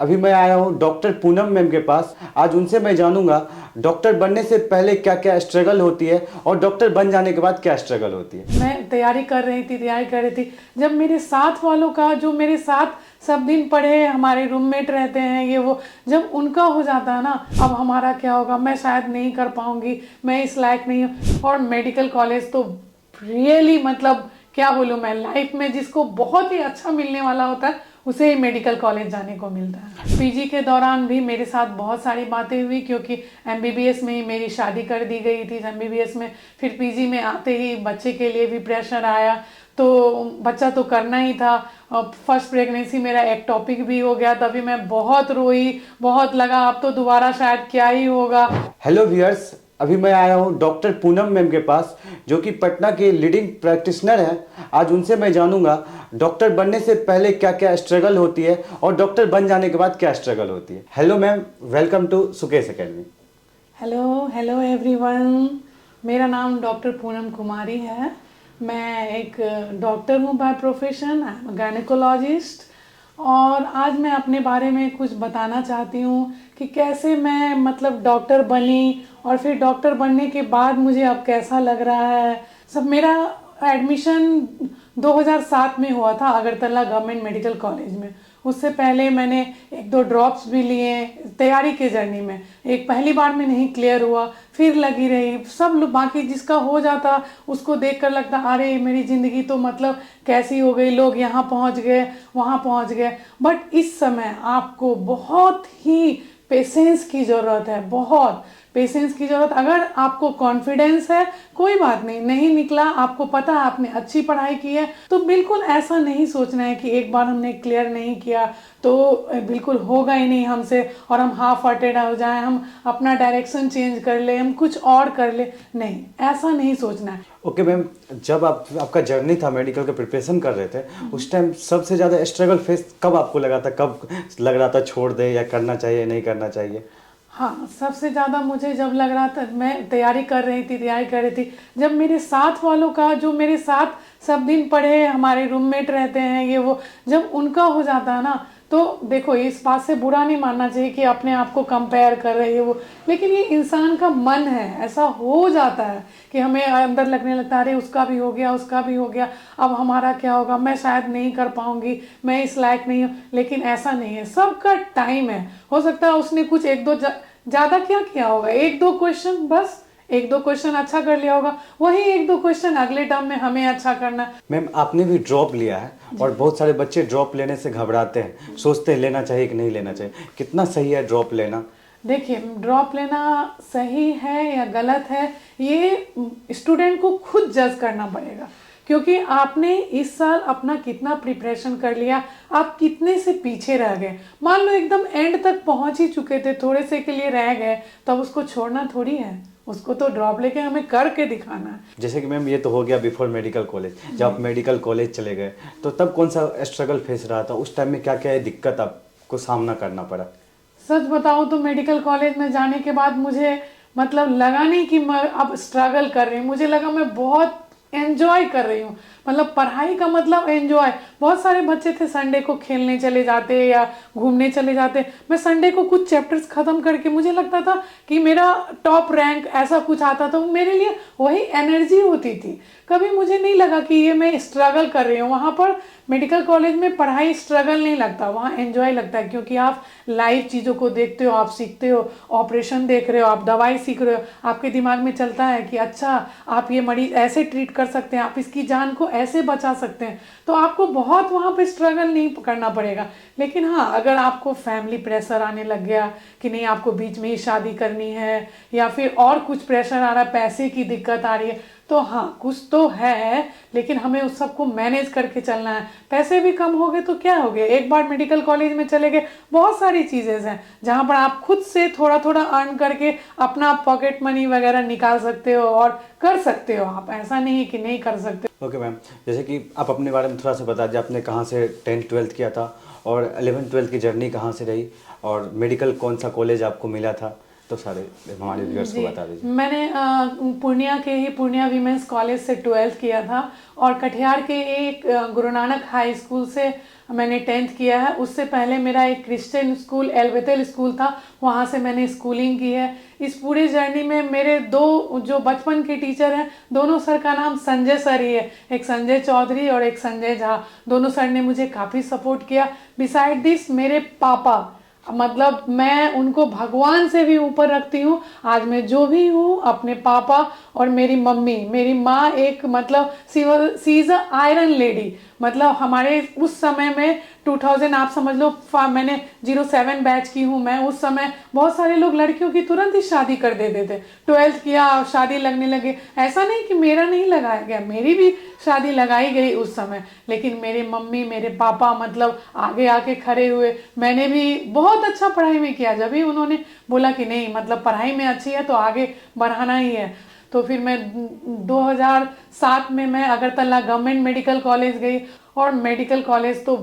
अभी मैं आया हूँ डॉक्टर पूनम मैम के पास। आज उनसे मैं जानूंगा डॉक्टर बनने से पहले क्या क्या स्ट्रगल होती है और डॉक्टर बन जाने के बाद क्या स्ट्रगल होती है। मैं तैयारी कर रही थी। जब मेरे साथ वालों का, जो मेरे साथ सब दिन पढ़े, हमारे रूममेट रहते हैं, ये वो, जब उनका हो जाता है ना, अब हमारा क्या होगा, मैं शायद नहीं कर पाऊंगी, मैं इस लायक नहीं हूँ। और मेडिकल कॉलेज तो रियली मतलब क्या बोलूँ मैं, लाइफ में जिसको बहुत ही अच्छा मिलने वाला होता है उसे ही मेडिकल कॉलेज जाने को मिलता है। पीजी के दौरान भी मेरे साथ बहुत सारी बातें हुई, क्योंकि एमबीबीएस में ही मेरी शादी कर दी गई थी एमबीबीएस में। फिर पीजी में आते ही बच्चे के लिए भी प्रेशर आया, तो बच्चा तो करना ही था। फर्स्ट प्रेगनेंसी मेरा एक्टोपिक भी हो गया, तभी मैं बहुत रोई, बहुत लगा अब तो दोबारा शायद क्या ही होगा। हेलो व्यूअर्स, अभी मैं आया हूँ डॉक्टर पूनम मैम के पास जो कि पटना के लीडिंग प्रैक्टिशनर हैं। आज उनसे मैं जानूंगा डॉक्टर बनने से पहले क्या क्या स्ट्रगल होती है और डॉक्टर बन जाने के बाद क्या स्ट्रगल होती है। Hello ma'am, welcome to Sukesh academy. Hello hello everyone, मेरा नाम डॉक्टर पूनम कुमारी है। मैं एक डॉक्टर हूँ by profession, I am gynaecologist. और आज मैं अपने बारे में कुछ बताना चाहती हूँ कि कैसे मैं मतलब डॉक्टर बनी, और फिर डॉक्टर बनने के बाद मुझे अब कैसा लग रहा है सब। मेरा एडमिशन 2007 में हुआ था अगरतला गवर्नमेंट मेडिकल कॉलेज में। उससे पहले मैंने एक दो ड्रॉप्स भी लिए तैयारी के जर्नी में। एक पहली बार में नहीं क्लियर हुआ, फिर लगी रही। सब लोग बाकी जिसका हो जाता उसको देखकर लगता अरे मेरी ज़िंदगी तो मतलब कैसी हो गई, लोग यहाँ पहुँच गए वहाँ पहुँच गए। बट इस समय आपको बहुत ही पेशेंस की ज़रूरत है, बहुत पेशेंस की ज़रूरत। अगर आपको कॉन्फिडेंस है, कोई बात नहीं, नहीं निकला, आपको पता है आपने अच्छी पढ़ाई की है, तो बिल्कुल ऐसा नहीं सोचना है कि एक बार हमने क्लियर नहीं किया तो बिल्कुल होगा ही नहीं हमसे और हम हाफ हार्टेड हो जाएं, हम अपना डायरेक्शन चेंज कर ले, हम कुछ और कर ले। नहीं, ऐसा नहीं सोचना है। ओके मैम, जब आपका जर्नी था मेडिकल का प्रिपरेशन कर रहे थे उस टाइम सबसे ज़्यादा स्ट्रगल फेस कब आपको लगा था, कब लग रहा था छोड़ दे या करना चाहिए नहीं करना चाहिए। हाँ, सबसे ज़्यादा मुझे जब लग रहा था, मैं तैयारी कर रही थी, जब मेरे साथ वालों का, जो मेरे साथ सब दिन पढ़े, हमारे रूममेट रहते हैं, ये वो, जब उनका हो जाता है ना, तो देखो इस बात से बुरा नहीं मानना चाहिए कि अपने आप को कंपेयर कर रहे हैं वो, लेकिन ये इंसान का मन है, ऐसा हो जाता है कि हमें अंदर लगने लगता है अरे उसका भी हो गया, उसका भी हो गया, अब हमारा क्या होगा, मैं शायद नहीं कर पाऊंगी, मैं इस लायक नहीं हूँ। लेकिन ऐसा नहीं है, सबका टाइम है। हो सकता है उसने कुछ एक दो ज़्यादा क्या किया होगा, एक दो क्वेश्चन, बस एक दो क्वेश्चन अच्छा कर लिया होगा, वही एक दो क्वेश्चन अगले टर्म में हमें अच्छा करना है। मैम आपने भी ड्रॉप लिया है और बहुत सारे बच्चे ड्रॉप लेने से घबराते हैं, सोचते हैं लेना चाहिए कि नहीं लेना चाहिए, कितना सही है ड्रॉप लेना। देखिए, ड्रॉप लेना सही है या गलत है, ये स्टूडेंट को खुद जज करना पड़ेगा, क्योंकि आपने इस साल अपना कितना प्रिपरेशन कर लिया, आप कितने से पीछे रह गए। मान लो एकदम एंड तक पहुंच ही चुके थे, थोड़े से के लिए रह गए, तब उसको छोड़ना थोड़ी है, उसको तो ड्रॉप लेके हमें करके दिखाना है। जैसे कि मैम ये तो हो गया बिफोर मेडिकल कॉलेज, जब आप मेडिकल कॉलेज चले गए तो तब कौन सा स्ट्रगल फेस रहा था, उस टाइम में क्या क्या दिक्कत आपको सामना करना पड़ा। सच बताऊं तो मेडिकल कॉलेज में जाने के बाद मुझे मतलब लगा नहीं कि मैं अब स्ट्रगल कर रही हूँ, मुझे लगा मैं बहुत एंजॉय कर रही हूँ। मतलब पढ़ाई का मतलब एंजॉय। बहुत सारे बच्चे थे संडे को खेलने चले जाते या घूमने चले जाते, मैं संडे को कुछ चैप्टर्स खत्म करके मुझे लगता था कि मेरा टॉप रैंक ऐसा कुछ आता था, मेरे लिए वही एनर्जी होती थी। कभी मुझे नहीं लगा कि ये मैं स्ट्रगल कर रही हूँ। वहाँ पर मेडिकल कॉलेज में पढ़ाई स्ट्रगल नहीं लगता, वहाँ एंजॉय लगता है, क्योंकि आप लाइव चीज़ों को देखते हो, आप सीखते हो, ऑपरेशन देख रहे हो, आप दवाई सीख रहे हो, आपके दिमाग में चलता है कि अच्छा आप ये मरीज ऐसे ट्रीट कर सकते हैं, आप इसकी जान को ऐसे बचा सकते हैं। तो आपको बहुत वहाँ पे स्ट्रगल नहीं करना पड़ेगा। लेकिन हाँ, अगर आपको फैमिली प्रेशर आने लग गया कि नहीं आपको बीच में ही शादी करनी है, या फिर और कुछ प्रेशर आ रहा है, पैसे की दिक्कत आ रही है, तो हाँ कुछ तो है, लेकिन हमें उस सबको मैनेज करके चलना है। पैसे भी कम हो गए तो क्या हो गया, एक बार मेडिकल कॉलेज में चले गए, बहुत सारी चीज़ें हैं जहाँ पर आप खुद से थोड़ा थोड़ा अर्न करके अपना पॉकेट मनी वगैरह निकाल सकते हो और कर सकते हो। आप ऐसा नहीं कि नहीं कर सकते। ओके मैम, जैसे कि आप अपने बारे में थोड़ा सा बता दीजिए, आपने कहाँ से 10th-12th किया था और 11th-12th की जर्नी कहाँ से रही और मेडिकल कौन सा कॉलेज आपको मिला था, तो सारे हमारे व्यूअर्स को जी, बता दीजिए। मैंने पूर्णिया के ही पूर्णिया वीमेंस कॉलेज से 12th किया था और कटिहार के एक गुरु नानक हाई स्कूल से मैंने 10th किया है। उससे पहले मेरा एक क्रिश्चियन स्कूल एलबेतल स्कूल था, वहाँ से मैंने स्कूलिंग की है। इस पूरी जर्नी में मेरे दो जो बचपन के टीचर हैं, दोनों सर का नाम संजय सर ही है, एक संजय चौधरी और एक संजय झा। दोनों सर ने मुझे काफ़ी सपोर्ट किया। बिसाइड दिस मेरे पापा, मतलब मैं उनको भगवान से भी ऊपर रखती हूँ। आज मैं जो भी हूँ अपने पापा और मेरी मम्मी, मेरी माँ एक मतलब सी इज़ अ आयरन लेडी। मतलब हमारे उस समय में 2000 आप समझ लो, मैंने 07 बैच की हूँ मैं। उस समय बहुत सारे लोग लड़कियों की तुरंत ही शादी कर देते थे। 12th किया और शादी लगने लगे। ऐसा नहीं कि मेरा नहीं लगाया गया, मेरी भी शादी लगाई गई उस समय, लेकिन मेरी मम्मी मेरे पापा मतलब आगे आके खड़े हुए। मैंने भी बहुत अच्छा पढ़ाई में किया, जब भी उन्होंने बोला कि नहीं मतलब पढ़ाई में अच्छी है तो आगे बढ़ाना ही है। तो फिर मैं 2007 में मैं अगरतला गवर्नमेंट मेडिकल कॉलेज गई। और मेडिकल कॉलेज तो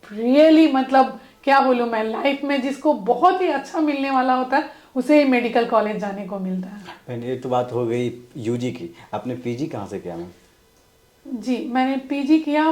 रियली मतलब क्या बोलूँ मैं, लाइफ में जिसको बहुत ही अच्छा मिलने वाला होता है उसे ही मेडिकल कॉलेज जाने को मिलता है। बहन ये तो बात हो गई यूजी की, आपने पीजी कहाँ से किया मैम? जी, मैंने पीजी किया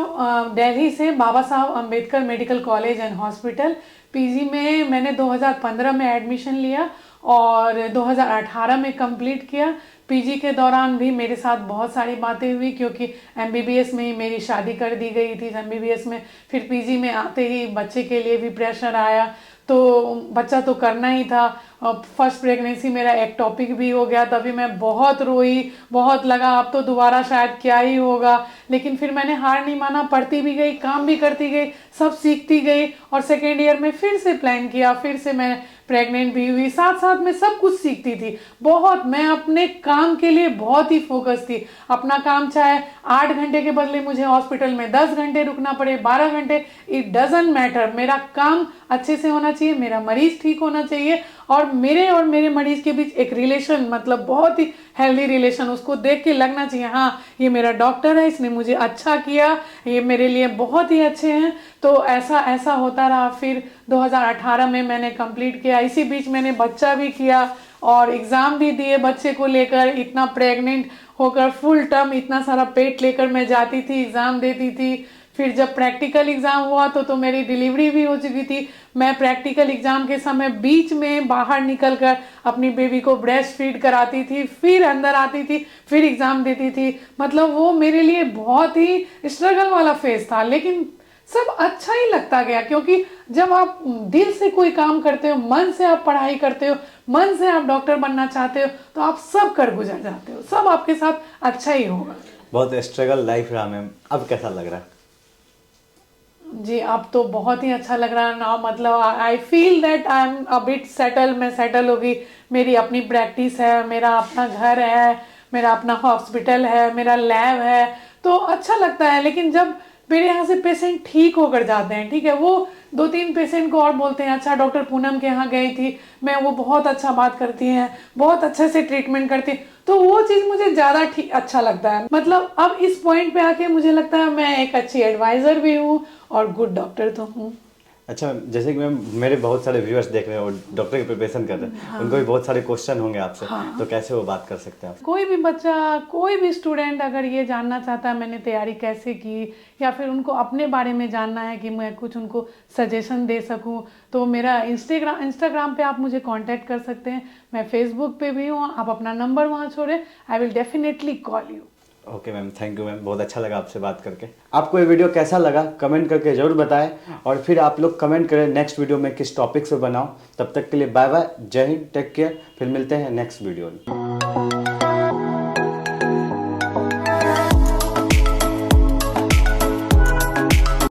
दिल्ली से बाबा Saheb Ambedkar medical college and hospital. PG में मैंने 2015 में एडमिशन लिया और 2018 में कंप्लीट किया। पीजी के दौरान भी मेरे साथ बहुत सारी बातें हुई, क्योंकि एमबीबीएस में ही मेरी शादी कर दी गई थी एमबीबीएस में। फिर पीजी में आते ही बच्चे के लिए भी प्रेशर आया, तो बच्चा तो करना ही था। फर्स्ट प्रेगनेंसी मेरा एक्टोपिक भी हो गया, तभी मैं बहुत रोई, बहुत लगा अब तो दोबारा शायद क्या ही होगा। लेकिन फिर मैंने हार नहीं माना, पढ़ती भी गई, काम भी करती गई, सब सीखती गई। और सेकेंड ईयर में फिर से प्लान किया, फिर से मैं प्रेग्नेंट भी हुई, साथ साथ में सब कुछ सीखती थी। बहुत मैं अपने काम के लिए बहुत ही फोकस थी। अपना काम चाहे 8 घंटे के बदले मुझे हॉस्पिटल में 10 घंटे रुकना पड़े, 12 घंटे, इट डजंट मैटर। मेरा काम अच्छे से होना चाहिए, मेरा मरीज ठीक होना चाहिए और मेरे मरीज के बीच एक रिलेशन, मतलब बहुत ही हेल्दी रिलेशन, उसको देख के लगना चाहिए हाँ ये मेरा डॉक्टर है, इसने मुझे अच्छा किया, ये मेरे लिए बहुत ही अच्छे हैं। तो ऐसा होता रहा। फिर 2018 में मैंने कंप्लीट किया। इसी बीच मैंने बच्चा भी किया और एग्ज़ाम भी दिए बच्चे को लेकर। इतना प्रेग्नेंट होकर फुल टर्म इतना सारा पेट लेकर मैं जाती थी, एग्ज़ाम देती थी। फिर जब प्रैक्टिकल एग्ज़ाम हुआ तो मेरी डिलीवरी भी हो चुकी थी। मैं प्रैक्टिकल एग्ज़ाम के समय बीच में बाहर निकल कर अपनी बेबी को ब्रेस्ट फीड कराती थी, फिर अंदर आती थी, फिर एग्ज़ाम देती थी। मतलब वो मेरे लिए बहुत ही स्ट्रगल वाला फेज था, लेकिन सब अच्छा ही लगता गया। क्योंकि जब आप दिल से कोई काम करते हो, मन से आप पढ़ाई करते हो, मन से आप डॉक्टर बनना चाहते हो, तो आप सब कर गुजर जाते हो, सब आपके साथ अच्छा ही होगा। बहुत स्ट्रगल लाइफ रहा मैम, अब कैसा लग रहा है? जी, अब तो बहुत ही अच्छा लग रहा है ना। मतलब I feel that I am a bit settle. मैं सेटल हो गई, मेरी अपनी प्रैक्टिस है, मेरा अपना घर है, मेरा अपना हॉस्पिटल है, मेरा लैब है, तो अच्छा लगता है। लेकिन जब मेरे यहाँ से पेशेंट ठीक होकर जाते हैं, ठीक है, वो 2-3 पेशेंट को और बोलते हैं अच्छा डॉक्टर पूनम के यहाँ गई थी मैं, वो बहुत अच्छा बात करती हैं, बहुत अच्छे से ट्रीटमेंट करती हैं, तो वो चीज़ मुझे ज़्यादा ठीक अच्छा लगता है। मतलब अब इस पॉइंट पे आके मुझे लगता है मैं एक अच्छी एडवाइज़र भी हूँ और गुड डॉक्टर तो हूँ। अच्छा जैसे कि मैम मेरे बहुत सारे व्यूअर्स देख रहे हैं और डॉक्टर की प्रिपरेशन कर रहे हैं, हाँ। उनको भी बहुत सारे क्वेश्चन होंगे आपसे, हाँ। तो कैसे वो बात कर सकते हैं आप? कोई भी बच्चा, कोई भी स्टूडेंट अगर ये जानना चाहता है मैंने तैयारी कैसे की, या फिर उनको अपने बारे में जानना है कि मैं कुछ उनको सजेशन दे सकूं, तो मेरा इंस्टाग्राम पे आप मुझे कांटेक्ट कर सकते हैं। मैं फेसबुक पे भी हूँ, आप अपना नंबर वहाँ छोड़ें, I will definitely call you. Okay ma'am, thank you ma'am, बहुत अच्छा लगा आपसे बात करके। आपको ये वीडियो कैसा लगा कमेंट करके ज़रूर बताएं और फिर आप लोग कमेंट करें नेक्स्ट वीडियो में किस टॉपिक से बनाऊं। तब तक के लिए बाय बाय, जय हिंद, टेक केयर, फिर मिलते हैं नेक्स्ट वीडियो में।